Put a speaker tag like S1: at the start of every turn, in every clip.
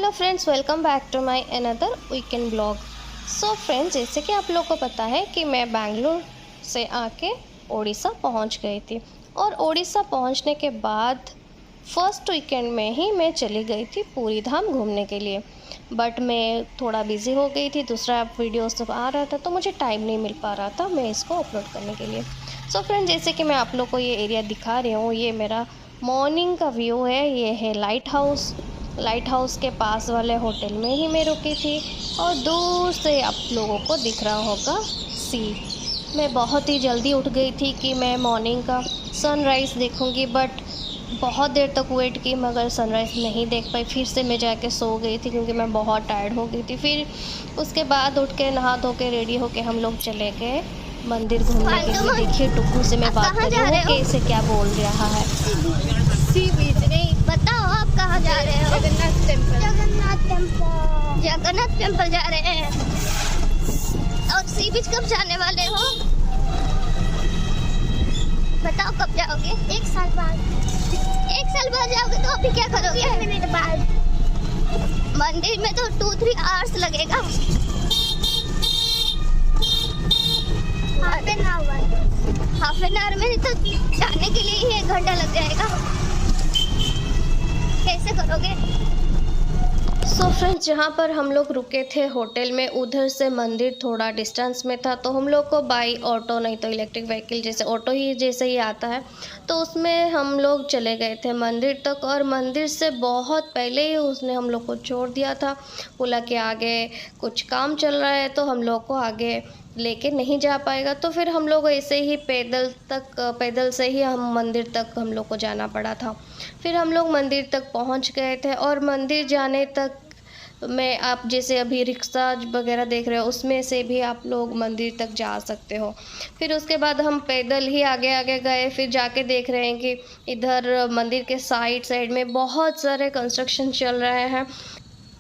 S1: Hello friends, welcome back to my another weekend blog. So friends, जैसे कि आप लोग को पता है कि मैं बैंगलोर से आके उड़ीसा पहुंच गई थी और उड़ीसा पहुंचने के बाद फर्स्ट वीकेंड में ही मैं चली गई थी पूरी धाम घूमने के लिए। बट मैं थोड़ा बिज़ी हो गई थी, दूसरा वीडियो सब आ रहा था तो मुझे टाइम नहीं मिल पा रहा था मैं इसको अपलोड करने के लिए। सो फ्रेंड्स, जैसे कि मैं आप लोग को ये एरिया दिखा रही हूँ, ये मेरा मॉर्निंग का व्यू है। ये है लाइट हाउस के पास वाले होटल में ही मैं रुकी थी और दूर से आप लोगों को दिख रहा होगा सी। मैं बहुत ही जल्दी उठ गई थी कि मैं मॉर्निंग का सनराइज़ देखूंगी, बट बहुत देर तक वेट की मगर सनराइज़ नहीं देख पाई। फिर से मैं जाके सो गई थी क्योंकि मैं बहुत टायर्ड हो गई थी। फिर उसके बाद उठ के नहा धो के रेडी होके हम लोग चले गए मंदिर घूमने के लिए। देखिए टुक्कू से मैं बात कर रही हूँ कि इसे क्या बोल रहा है।
S2: सी बीच नहीं, बताओ आप कहाँ जा रहे हो? जगन्नाथ टेम्पल जा रहे हैं। और सी बीच कब जाने वाले हो? बताओ कब जाओगे?
S3: 1 साल बाद।
S2: 1 साल बाद जाओगे तो अभी क्या करोगे?
S3: 1 मिनट बाद।
S2: मंदिर में तो 2-3 आवर्स लगेगा। हाफ एन आवर में तो जाने के लिए ही 1 घंटा लग जाएगा। कैसे करोगे?
S1: सो फ्रेंड्स, जहाँ पर हम लोग रुके थे होटल में, उधर से मंदिर थोड़ा डिस्टेंस में था तो हम लोग को बाई ऑटो नहीं तो इलेक्ट्रिक व्हीकल जैसे ऑटो ही जैसे ही आता है तो उसमें हम लोग चले गए थे मंदिर तक। और मंदिर से बहुत पहले ही उसने हम लोग को छोड़ दिया था, बोला कि आगे कुछ काम चल रहा है तो हम लोग को आगे लेके नहीं जा पाएगा। तो फिर हम लोग ऐसे ही पैदल से ही हम मंदिर तक हम लोग को जाना पड़ा था। फिर हम लोग मंदिर तक पहुंच गए थे और मंदिर जाने तक में आप जैसे अभी रिक्शा वगैरह देख रहे हो उसमें से भी आप लोग मंदिर तक जा सकते हो। फिर उसके बाद हम पैदल ही आगे आगे गए। फिर जाके देख रहे हैं कि इधर मंदिर के साइड में बहुत सारे कंस्ट्रक्शन चल रहे हैं।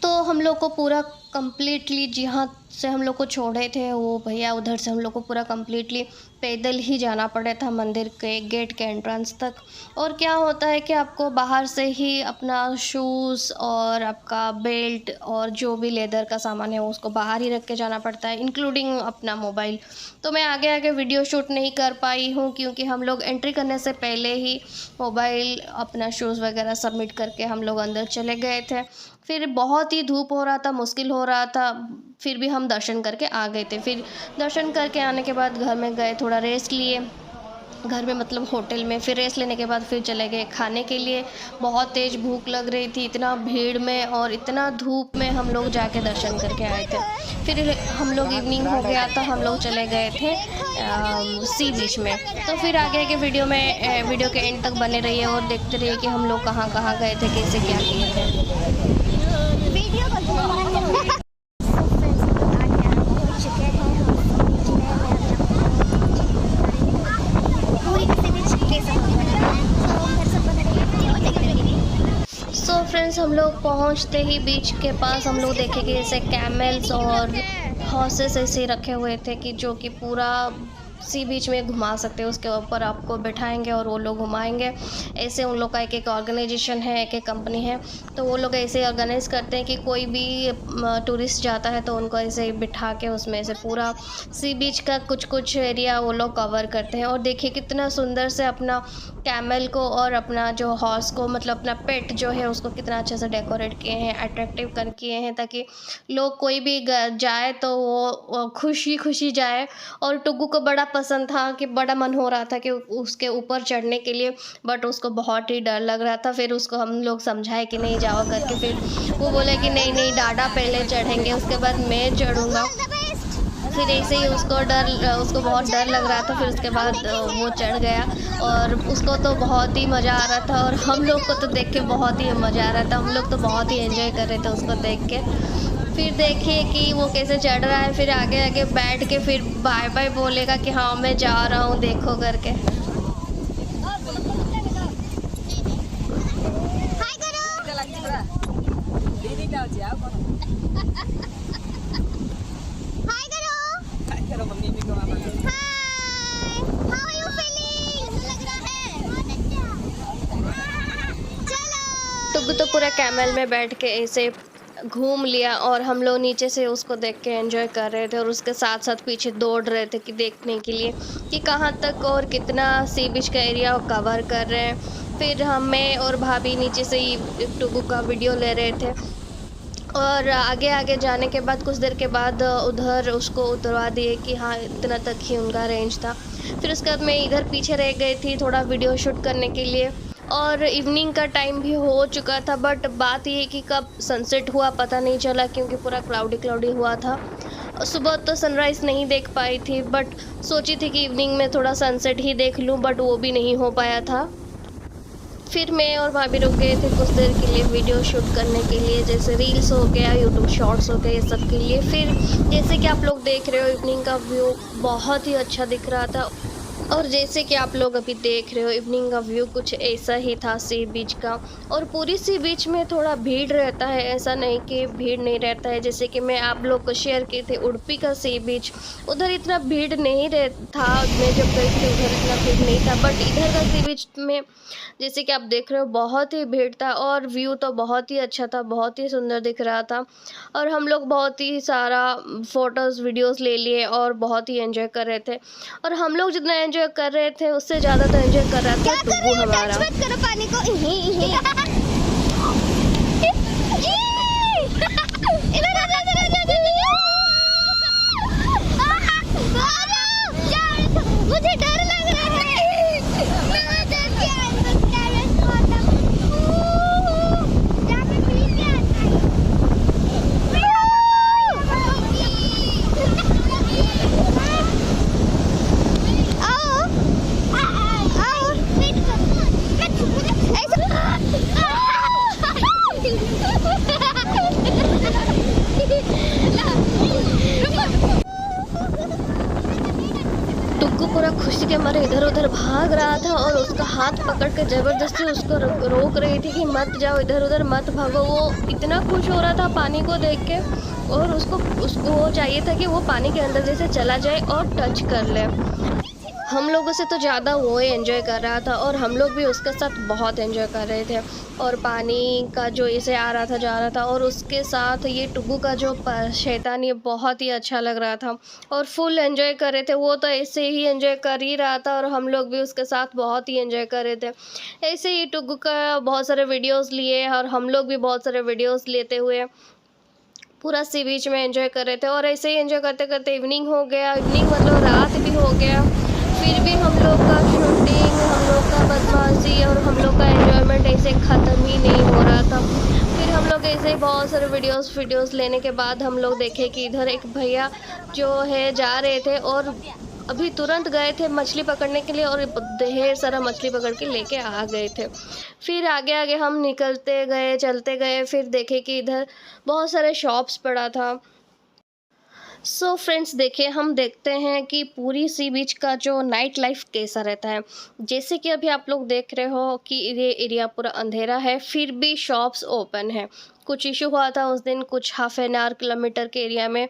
S1: तो हम लोग को पूरा कम्प्लीटली जहाँ से हम लोग को छोड़े थे वो भैया, उधर से हम लोग को पूरा कम्प्लीटली पैदल ही जाना पड़ा था मंदिर के गेट के एंट्रेंस तक। और क्या होता है कि आपको बाहर से ही अपना शूज़ और आपका बेल्ट और जो भी लेदर का सामान है उसको बाहर ही रख के जाना पड़ता है, इंक्लूडिंग अपना मोबाइल। तो मैं आगे आगे वीडियो शूट नहीं कर पाई हूँ क्योंकि हम लोग एंट्री करने से पहले ही मोबाइल अपना शूज़ वगैरह सबमिट करके हम लोग अंदर चले गए थे। फिर बहुत ही धूप हो रहा था, मुश्किल हो रहा था, फिर भी हम दर्शन करके आ गए थे। फिर दर्शन करके आने के बाद घर में गए, थोड़ा रेस्ट लिए घर में मतलब होटल में। फिर रेस्ट लेने के बाद फिर चले गए खाने के लिए। बहुत तेज़ भूख लग रही थी, इतना भीड़ में और इतना धूप में हम लोग जाके दर्शन करके आए थे। फिर हम लोग इवनिंग हो गया था, हम लोग चले गए थे सी बीच में। तो फिर आगे के वीडियो के एंड तक बने रहिए और देखते रहिए कि हम लोग कहाँ कहाँ गए थे, कैसे क्या किए थे। सो फ्रेंड्स, हम लोग पहुंचते ही बीच के पास हम लोग देखे कि जैसे कैमल्स और हॉर्सेस ऐसे रखे हुए थे कि जो कि पूरा सी बीच में घुमा सकते हैं। उसके ऊपर आपको बिठाएंगे और वो लोग घुमाएंगे। ऐसे उन लोग का एक ऑर्गेनाइजेशन है, एक कंपनी है, तो वो लोग ऐसे ऑर्गेनाइज़ करते हैं कि कोई भी टूरिस्ट जाता है तो उनको ऐसे ही बिठा के उसमें से पूरा सी बीच का कुछ एरिया वो लोग कवर करते हैं। और देखिए कितना सुंदर से अपना कैमल को और अपना जो हॉर्स को मतलब अपना पेट जो है उसको कितना अच्छे से डेकोरेट किए हैं, अट्रैक्टिव कर किए हैं ताकि लोग कोई भी जाए तो वो खुशी जाए। और टुग्गू को बड़ा पसंद था कि बड़ा मन हो रहा था कि उसके ऊपर चढ़ने के लिए, बट उसको बहुत ही डर लग रहा था। फिर उसको हम लोग समझाए कि नहीं जाओ करके। फिर वो बोले कि नहीं डाडा पहले चढ़ेंगे उसके बाद मैं चढ़ूँगा। फिर ऐसे ही उसको बहुत डर लग रहा था। फिर उसके बाद वो चढ़ गया और उसको तो बहुत ही मज़ा आ रहा था और हम लोग को तो देख के बहुत ही मज़ा आ रहा था। हम लोग तो बहुत ही एंजॉय कर रहे थे उसको देख के। फिर देखिए कि वो कैसे चढ़ रहा है। फिर आगे आगे बैठ के फिर बाय बाय बोलेगा कि हाँ मैं जा रहा हूँ देखो करके। टुग्गू तो पूरा कैमल में बैठ के ऐसे घूम लिया और हम लोग नीचे से उसको देख के एंजॉय कर रहे थे और उसके साथ साथ पीछे दौड़ रहे थे कि देखने के लिए कि कहाँ तक और कितना सी बीच का एरिया कवर कर रहे हैं। फिर मैं और भाभी नीचे से ही टुगु का वीडियो ले रहे थे और आगे आगे जाने के बाद कुछ देर के बाद उधर उसको उतरवा दिए कि हाँ इतना तक ही उनका रेंज था। फिर उसके बाद मैं इधर पीछे रह गई थी थोड़ा वीडियो शूट करने के लिए और इवनिंग का टाइम भी हो चुका था। बट बात ये कि कब सनसेट हुआ पता नहीं चला क्योंकि पूरा क्लाउडी क्लाउडी हुआ था। सुबह तो सनराइज़ नहीं देख पाई थी बट सोची थी कि इवनिंग में थोड़ा सनसेट ही देख लूँ, बट वो भी नहीं हो पाया था। फिर मैं और भाभी रुक गए थे कुछ देर के लिए वीडियो शूट करने के लिए, जैसे रील्स हो गया, यूट्यूब शॉर्ट्स हो गए, ये सब के लिए। फिर जैसे कि आप लोग देख रहे हो इवनिंग का व्यू बहुत ही अच्छा दिख रहा था और जैसे कि आप लोग अभी देख रहे हो इवनिंग का व्यू कुछ ऐसा ही था सी बीच का। और पूरी सी बीच में थोड़ा भीड़ रहता है, ऐसा नहीं कि भीड़ नहीं रहता है। जैसे कि मैं आप लोग को शेयर की थी उडुपी का सी बीच, उधर इतना भीड़ नहीं था। मैं जब गई थी उधर इतना भीड़ नहीं था, बट इधर का सी बीच में जैसे कि आप देख रहे हो बहुत ही भीड़ था और व्यू तो बहुत ही अच्छा था, बहुत ही सुंदर दिख रहा था। और हम लोग बहुत ही सारा फ़ोटोज़ वीडियोज़ ले लिए और बहुत ही एंजॉय कर रहे थे। और हम लोग जितना एंजॉय कर रहे थे उससे ज़्यादा तो एंजॉय कर रहा था टुगु हमारा।
S2: टच मत करो पानी को। इधर आ जा, इधर आ जा, इधर आ जा। मुझे डर लग रहा है। मैं डर के अंदर टेरेस पर था। जा मैं पी के आओ आओ
S1: टुग्गू पूरा खुशी के मारे इधर उधर भाग रहा था और उसका हाथ पकड़ के ज़बरदस्ती उसको रोक रही थी कि मत जाओ, इधर उधर मत भागो। वो इतना खुश हो रहा था पानी को देख के और उसको वो चाहिए था कि वो पानी के अंदर जैसे चला जाए और टच कर ले। हम लोगों से तो ज़्यादा वो ही एंजॉय कर रहा था और हम लोग भी उसके साथ बहुत एंजॉय कर रहे थे। और पानी का जो इसे आ रहा था जा रहा था और उसके साथ ये टुगु का जो शैतान ये बहुत ही अच्छा लग रहा था और फुल एंजॉय कर रहे थे। वो तो ऐसे ही एंजॉय कर ही रहा था और हम लोग भी उसके साथ बहुत ही एंजॉय कर रहे थे। ऐसे ही टुगु का बहुत सारे वीडियोज़ लिए और हम लोग भी बहुत सारे वीडियोज़ लेते हुए पूरा सी बीच में एंजॉय कर रहे थे। और ऐसे ही एंजॉय करते करते इवनिंग हो गया, इवनिंग मतलब रात भी हो गया। फिर भी हम लोग का शूटिंग, हम लोग का बदमाशी और हम लोग का एंजॉयमेंट ऐसे ख़त्म ही नहीं हो रहा था। फिर हम लोग ऐसे ही बहुत सारे वीडियोस लेने के बाद हम लोग देखे कि इधर एक भैया जो है जा रहे थे और अभी तुरंत गए थे मछली पकड़ने के लिए और ढेर सारा मछली पकड़ के लेके आ गए थे। फिर आगे आगे हम निकलते गए, चलते गए, फिर देखे कि इधर बहुत सारे शॉप्स पड़ा था। सो फ्रेंड्स देखिए, हम देखते हैं कि पूरी सी बीच का जो नाइट लाइफ कैसा रहता है। जैसे कि अभी आप लोग देख रहे हो कि ये एरिया पूरा अंधेरा है, फिर भी शॉप्स ओपन है। कुछ इशू हुआ था उस दिन, कुछ हाफ एन आवर किलोमीटर के एरिया में,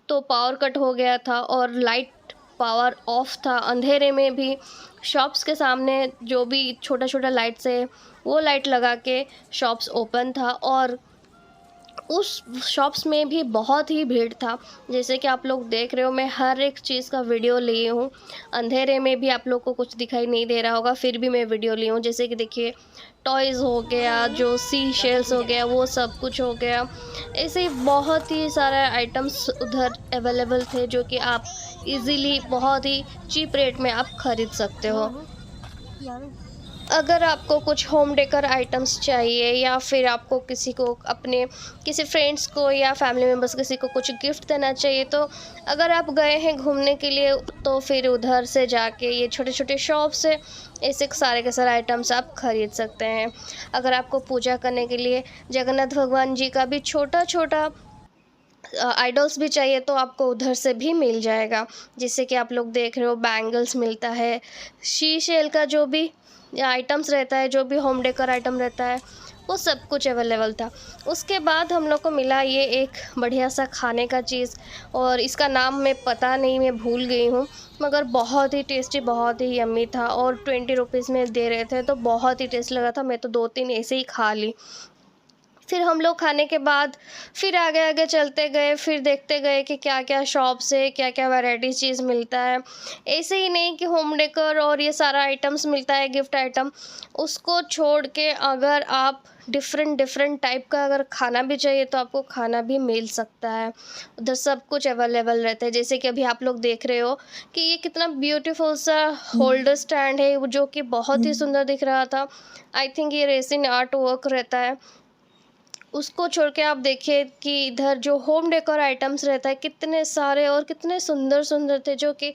S1: तो पावर कट हो गया था और लाइट पावर ऑफ था। अंधेरे में भी शॉप्स के सामने जो भी छोटा छोटा लाइट्स है वो लाइट लगा के शॉप्स ओपन था और उस शॉप्स में भी बहुत ही भीड़ था। जैसे कि आप लोग देख रहे हो, मैं हर एक चीज़ का वीडियो ली हूँ। अंधेरे में भी आप लोग को कुछ दिखाई नहीं दे रहा होगा, फिर भी मैं वीडियो ली हूँ। जैसे कि देखिए, टॉयज़ हो गया, जो सी शेल्स हो गया, वो सब कुछ हो गया। ऐसे ही बहुत ही सारे आइटम्स उधर अवेलेबल थे जो कि आप इजीली बहुत ही चीप रेट में आप ख़रीद सकते हो। अगर आपको कुछ होम डेकर आइटम्स चाहिए या फिर आपको किसी को अपने किसी फ्रेंड्स को या फैमिली मेम्बर्स किसी को कुछ गिफ्ट देना चाहिए, तो अगर आप गए हैं घूमने के लिए तो फिर उधर से जाके ये छोटे छोटे शॉप से ऐसे सारे के सारे आइटम्स आप खरीद सकते हैं। अगर आपको पूजा करने के लिए जगन्नाथ भगवान जी का भी छोटा छोटा आइडल्स भी चाहिए तो आपको उधर से भी मिल जाएगा। जिससे कि आप लोग देख रहे हो, बैंगल्स मिलता है, शीशेल का जो भी आइटम्स रहता है, जो भी होम डेकोर आइटम रहता है, वो सब कुछ अवेलेबल था। उसके बाद हम लोग को मिला ये एक बढ़िया सा खाने का चीज़, और इसका नाम मैं पता नहीं, मैं भूल गई हूँ, मगर बहुत ही टेस्टी, बहुत ही यम्मी था और 20 रुपीज़ में दे रहे थे तो बहुत ही टेस्ट लगा था। मैं तो 2-3 ऐसे ही खा ली। फिर हम लोग खाने के बाद फिर आगे आगे चलते गए, फिर देखते गए कि क्या क्या शॉप्स है, क्या क्या वैरायटी चीज़ मिलता है। ऐसे ही नहीं कि होम डेकोर और ये सारा आइटम्स मिलता है, गिफ्ट आइटम, उसको छोड़ के अगर आप डिफरेंट डिफरेंट टाइप का अगर खाना भी चाहिए तो आपको खाना भी मिल सकता है। उधर सब कुछ अवेलेबल रहता है। जैसे कि अभी आप लोग देख रहे हो कि ये कितना ब्यूटीफुल सा होल्डर स्टैंड है, जो कि बहुत ही सुंदर दिख रहा था। आई थिंक ये रेसिन आर्ट वर्क रहता है। उसको छोड़ के आप देखिए कि इधर जो होम डेकोर आइटम्स रहता है, कितने सारे और कितने सुंदर सुंदर थे, जो कि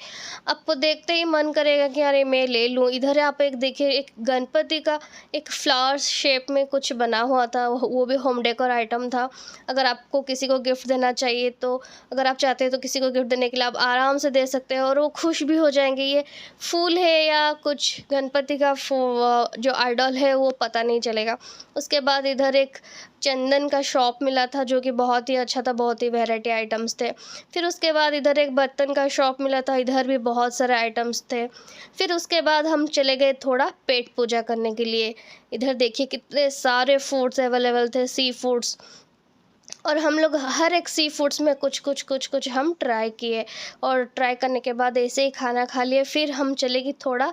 S1: आपको देखते ही मन करेगा कि अरे मैं ले लूँ। इधर आप एक देखिए, एक गणपति का एक फ्लावर शेप में कुछ बना हुआ था, वो भी होम डेकोर आइटम था। अगर आपको किसी को गिफ्ट देना चाहिए तो, अगर आप चाहते हैं तो किसी को गिफ्ट देने के लिए आप आराम से दे सकते हैं और वो खुश भी हो जाएंगे। ये फूल है या कुछ गणपति का जो आइडल है वो पता नहीं चलेगा। उसके बाद इधर एक चंदन का शॉप मिला था, जो कि बहुत ही अच्छा था, बहुत ही वैरायटी आइटम्स थे। फिर उसके बाद इधर एक बर्तन का शॉप मिला था, इधर भी बहुत सारे आइटम्स थे। फिर उसके बाद हम चले गए थोड़ा पेट पूजा करने के लिए। इधर देखिए कितने सारे फूड्स अवेलेबल थे, सी फूड्स, और हम लोग हर एक सी फूड्स में कुछ कुछ कुछ कुछ हम ट्राई किए। और ट्राई करने के बाद ऐसे ही खाना खा लिए। फिर हम चले कि थोड़ा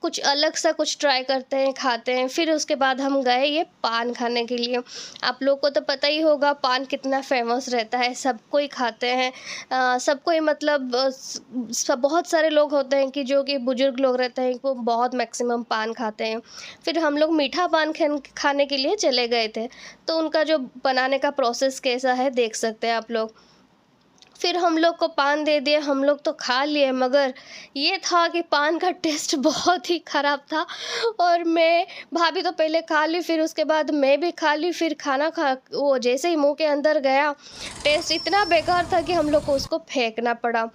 S1: कुछ अलग सा कुछ ट्राई करते हैं, खाते हैं। फिर उसके बाद हम गए ये पान खाने के लिए। आप लोग को तो पता ही होगा पान कितना फेमस रहता है, सबको ही खाते हैं। सबको ही मतलब बहुत सारे लोग होते हैं कि जो कि बुजुर्ग लोग रहते हैं, वो बहुत मैक्सिमम पान खाते हैं। फिर हम लोग मीठा पान खाने के लिए चले गए थे, तो उनका जो बनाने का प्रोसेस कैसा है देख सकते हैं आप लोग। फिर हम लोग को पान दे दिए, हम लोग तो खा लिए, मगर ये था कि पान का टेस्ट बहुत ही ख़राब था। और मैं भाभी तो पहले खा ली, फिर उसके बाद मैं भी खा ली। फिर खाना खा वो जैसे ही मुंह के अंदर गया, टेस्ट इतना बेकार था कि हम लोग को उसको फेंकना पड़ा।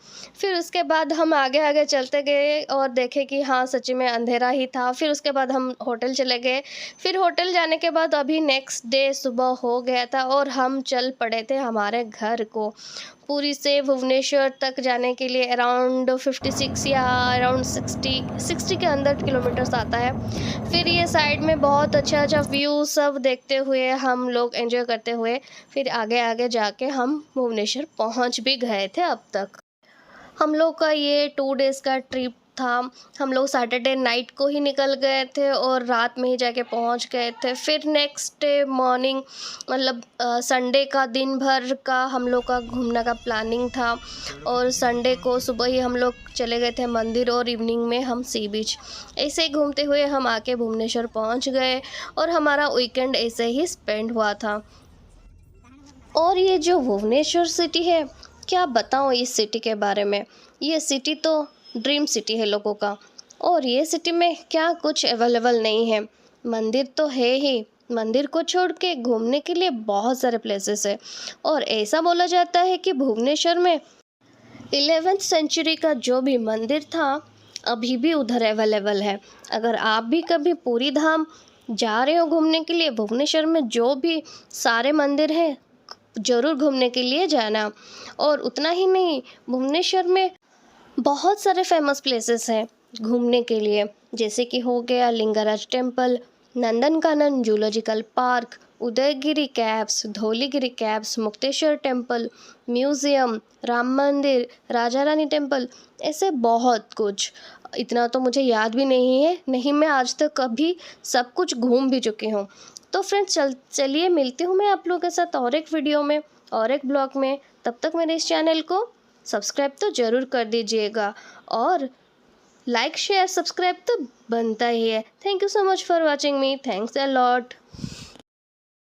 S1: फिर उसके बाद हम आगे आगे चलते गए और देखे कि हाँ सच्ची में अंधेरा ही था। फिर उसके बाद हम होटल चले गए। फिर होटल जाने के बाद अभी नेक्स्ट डे सुबह हो गया था और हम चल पड़े थे हमारे घर को। पुरी से भुवनेश्वर तक जाने के लिए अराउंड 56 या अराउंड 60 के अंदर किलोमीटर्स आता है। फिर ये साइड में बहुत अच्छा अच्छा व्यू सब देखते हुए, हम लोग एंजॉय करते हुए, फिर आगे आगे जाके हम भुवनेश्वर पहुंच भी गए थे अब तक। हम लोग का ये 2 डेज़ का ट्रिप था। हम लोग सैटरडे नाइट को ही निकल गए थे और रात में ही जाके पहुंच गए थे। फिर नेक्स्ट डे मॉर्निंग मतलब संडे का दिन भर का हम लोग का घूमने का प्लानिंग था, और संडे को सुबह ही हम लोग चले गए थे मंदिर और इवनिंग में हम सी बीच। ऐसे ही घूमते हुए हम आके भुवनेश्वर पहुंच गए और हमारा वीकेंड ऐसे ही स्पेंड हुआ था। और ये जो भुवनेश्वर सिटी है, क्या बताऊँ इस सिटी के बारे में। ये सिटी तो ड्रीम सिटी है लोगों का, और ये सिटी में क्या कुछ अवेलेबल नहीं है। मंदिर तो है ही, मंदिर को छोड़ के घूमने के लिए बहुत सारे प्लेसेस है। और ऐसा बोला जाता है कि भुवनेश्वर में 11th सेंचुरी का जो भी मंदिर था अभी भी उधर अवेलेबल है। अगर आप भी कभी पूरी धाम जा रहे हो घूमने के लिए, भुवनेश्वर में जो भी सारे मंदिर हैं ज़रूर घूमने के लिए जाना। और उतना ही नहीं, भुवनेश्वर में बहुत सारे फेमस प्लेसेस हैं घूमने के लिए, जैसे कि हो गया Lingaraj temple, Nandankanan zoological park, Udayagiri caves, Dhauligiri caves, Mukteshwar temple, museum, Ram Mandir, Raja रानी टेम्पल, ऐसे बहुत कुछ। इतना तो मुझे याद भी नहीं है, नहीं मैं आज तक कभी सब कुछ घूम भी चुकी हूँ। तो फ्रेंड्स चलिए मिलती हूँ मैं आप लोगों के साथ और एक वीडियो में और एक ब्लॉग में। तब तक मेरे इस चैनल को सब्सक्राइब तो ज़रूर कर दीजिएगा, और लाइक शेयर सब्सक्राइब तो बनता ही है। Thank you so much for watching me, thanks a lot.